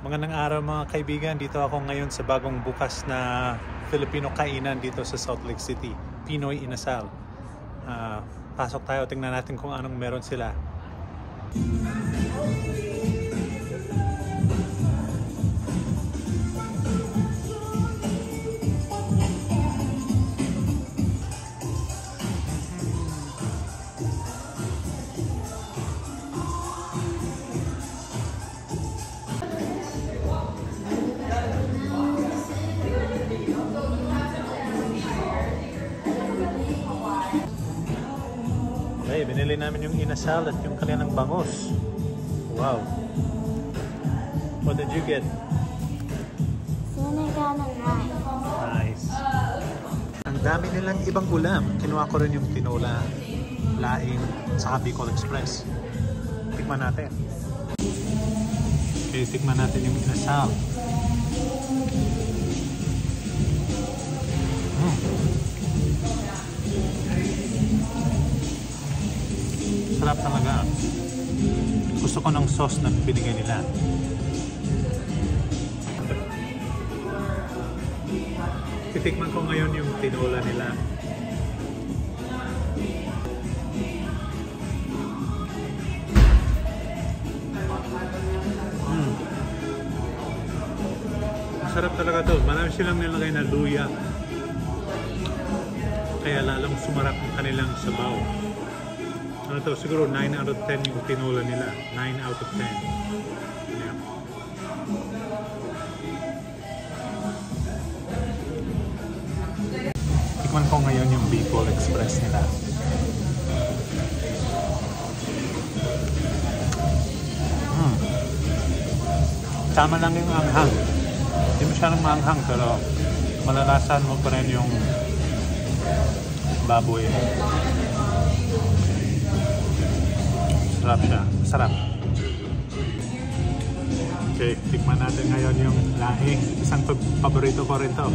Magandang araw mga kaibigan, dito ako ngayon sa bagong bukas na Filipino kainan dito sa Salt Lake City, Pinoy Inasal. Pasok tayo, tingnan natin kung anong meron sila. Okay, binili namin yung inasal at yung kanilang bangus. Wow! What did you get? Sinigang and rice. Nice. Ang dami nilang ibang ulam. Kinuha ko rin yung tinola, laing, saka Bicol Express. Tikman natin. Okay, tikman natin yung inasal. Sarap talaga. Gusto ko ng sauce na binigay nila. Titikman ko ngayon yung tinola nila. Sarap talaga to. Marami silang nilagay na luya. Kaya lalong sumarap ang kanilang sabaw. Ano to, siguro 9 out of 10 yung tinola nila. 9 out of 10. Yeah. Tikman ko ngayon yung Bicol Express nila. Tama lang yung anghang. Hindi masyadong maanghang pero malalasan mo pa rin yung baboy. Sarap siya. Sarap. Okay, tikman natin ngayon yung laing. Isang paborito ko rin to.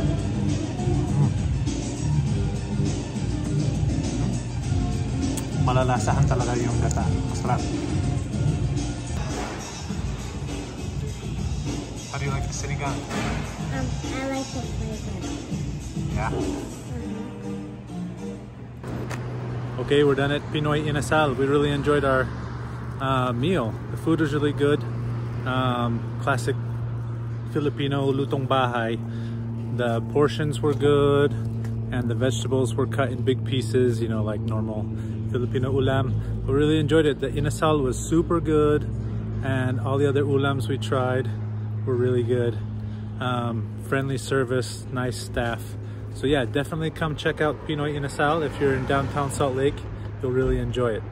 Malalasahan talaga yung gata. Masarap. How do you like the sinigang? I like the flavor. Yeah? Okay, we're done at Pinoy Inasal. We really enjoyed our meal. The food was really good. Classic Filipino lutong bahay. The portions were good and the vegetables were cut in big pieces, you know, like normal Filipino ulam. We really enjoyed it. The inasal was super good and all the other ulams we tried were really good. Friendly service, nice staff. So yeah, definitely come check out Pinoy Inasal if you're in downtown Salt Lake. You'll really enjoy it.